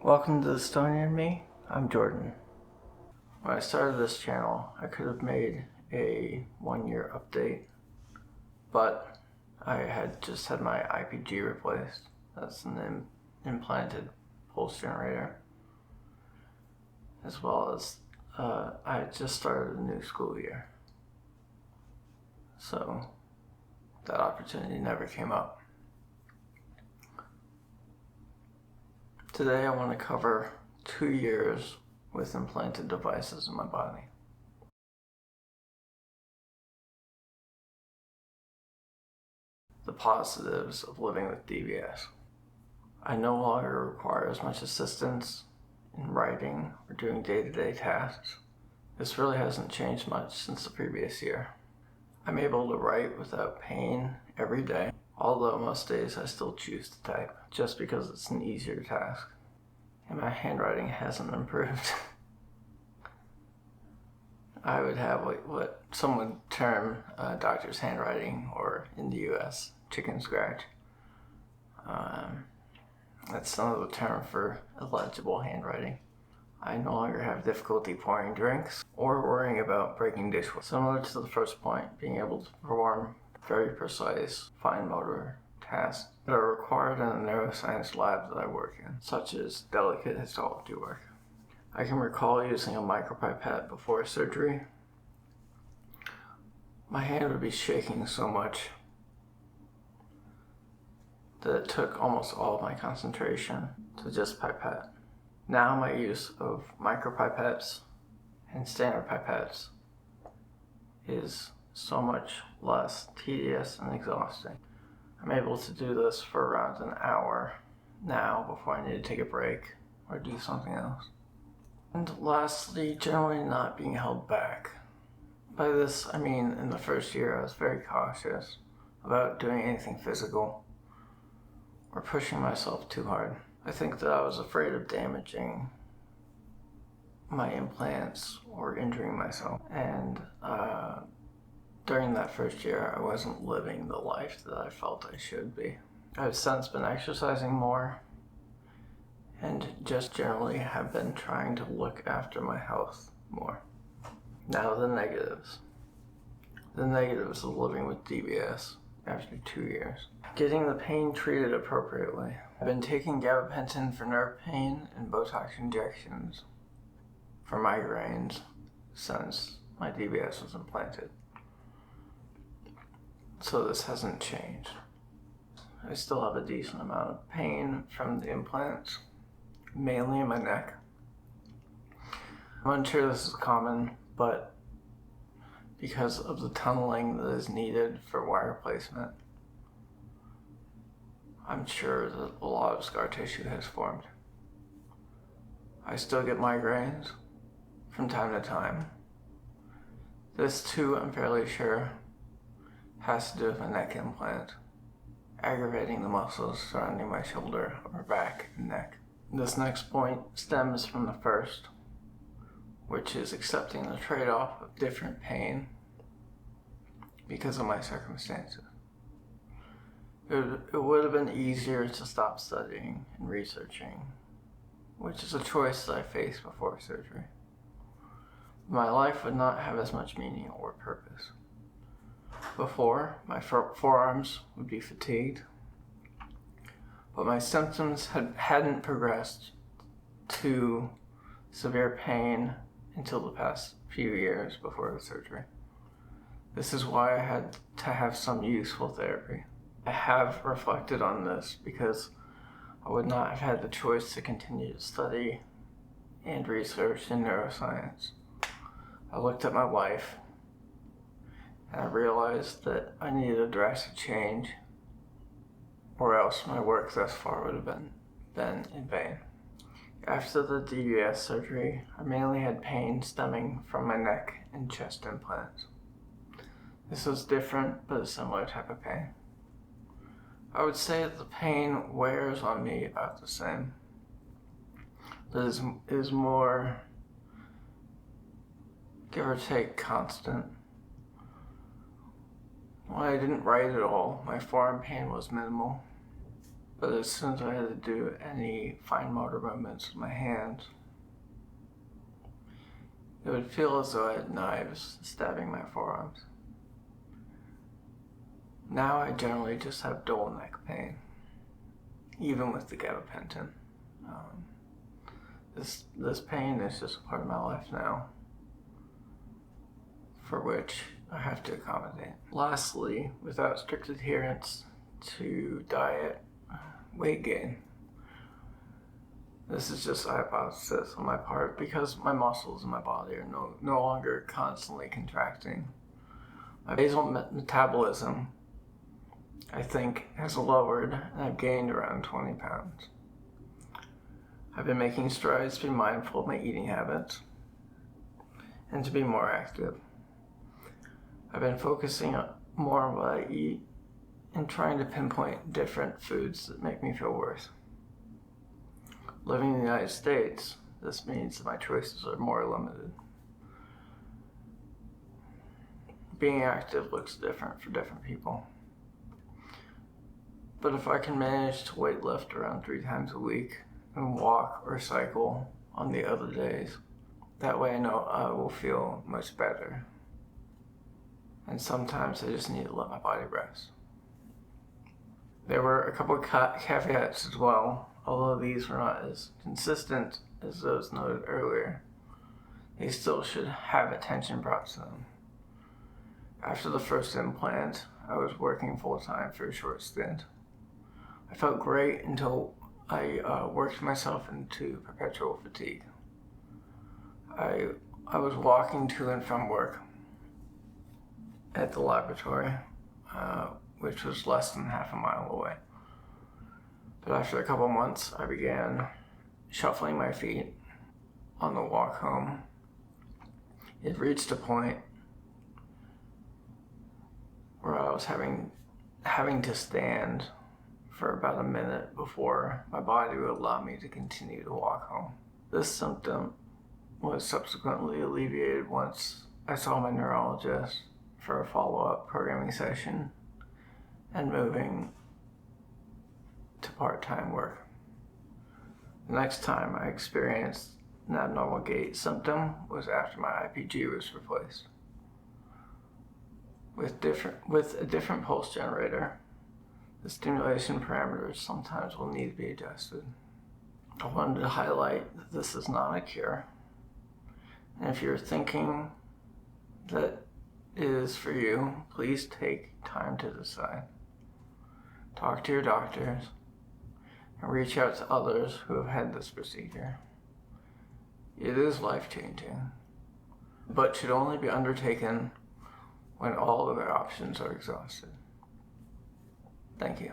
Welcome to Dystonia Me. I'm Jordan. When I started this channel, I could have made a 1-year update, but I had just had my IPG replaced. That's an implanted pulse generator, as well as I had just started a new school year. So that opportunity never came up. Today I want to cover 2 years with implanted devices in my body. The positives of living with DBS. I no longer require as much assistance in writing or doing day-to-day tasks. This really hasn't changed much since the previous year. I'm able to write without pain every day, although most days I still choose to type, just because it's an easier task. And my handwriting hasn't improved. I would have what some would term doctor's handwriting, or in the US, chicken scratch. That's another term for illegible handwriting. I no longer have difficulty pouring drinks or worrying about breaking dishware. Similar to the first point, being able to perform very precise, fine motor tasks that are required in the neuroscience lab that I work in, such as delicate histology work. I can recall using a micropipette before surgery. My hand would be shaking so much that it took almost all of my concentration to just pipette. Now my use of micropipettes and standard pipettes is so much less tedious and exhausting. I'm able to do this for around an hour now before I need to take a break or do something else. And lastly, generally not being held back. By this, I mean in the first year I was very cautious about doing anything physical or pushing myself too hard. I think that I was afraid of damaging my implants or injuring myself. And during that first year, I wasn't living the life that I felt I should be. I've since been exercising more and just generally have been trying to look after my health more. Now the negatives. The negatives of living with DBS after 2 years. Getting the pain treated appropriately. I've been taking gabapentin for nerve pain and Botox injections for migraines since my DBS was implanted. So this hasn't changed. I still have a decent amount of pain from the implants, mainly in my neck. I'm unsure this is common, but because of the tunneling that is needed for wire placement, I'm sure that a lot of scar tissue has formed. I still get migraines from time to time. This too, I'm fairly sure, has to do with my neck implant, aggravating the muscles surrounding my shoulder or back and neck. This next point stems from the first, which is accepting the trade-off of different pain because of my circumstances. It would have been easier to stop studying and researching, which is a choice that I faced before surgery. My life would not have as much meaning or purpose. Before, my forearms would be fatigued, but my symptoms hadn't progressed to severe pain until the past few years before the surgery. This is why I had to have some useful therapy. I have reflected on this because I would not have had the choice to continue to study and research in neuroscience. I looked at my life and I realized that I needed a drastic change, or else my work thus far would have been in vain. After the DBS surgery, I mainly had pain stemming from my neck and chest implants. This was different, but a similar type of pain. I would say that the pain wears on me about the same. But it is more, give or take, constant. When I didn't write at all, my forearm pain was minimal. But as soon as I had to do any fine motor movements with my hands, it would feel as though I had knives stabbing my forearms. Now I generally just have dull neck pain, even with the gabapentin. This pain is just a part of my life now, for which I have to accommodate. Lastly, without strict adherence to diet, weight gain. This is just a hypothesis on my part because my muscles in my body are no longer constantly contracting. My basal metabolism, I think, has lowered, and I've gained around 20 pounds. I've been making strides to be mindful of my eating habits and to be more active. I've been focusing more on what I eat and trying to pinpoint different foods that make me feel worse. Living in the United States, this means that my choices are more limited. Being active looks different for different people. But if I can manage to weight lift around 3 times a week and walk or cycle on the other days, that way I know I will feel much better. And sometimes I just need to let my body rest. There were a couple of caveats as well, although these were not as consistent as those noted earlier. They still should have attention brought to them. After the first implant, I was working full-time for a short stint. I felt great until I worked myself into perpetual fatigue. I was walking to and from work at the laboratory, which was less than half a mile away. But after a couple months, I began shuffling my feet on the walk home. It reached a point where I was having to stand for about a minute before my body would allow me to continue to walk home. This symptom was subsequently alleviated once I saw my neurologist for a follow-up programming session and moving to part-time work. The next time I experienced an abnormal gait symptom was after my IPG was replaced. With a different pulse generator, the stimulation parameters sometimes will need to be adjusted. I wanted to highlight that this is not a cure. And if you're thinking that it is for you, please take time to decide. Talk to your doctors and reach out to others who have had this procedure. It is life-changing, but should only be undertaken when all other options are exhausted. Thank you.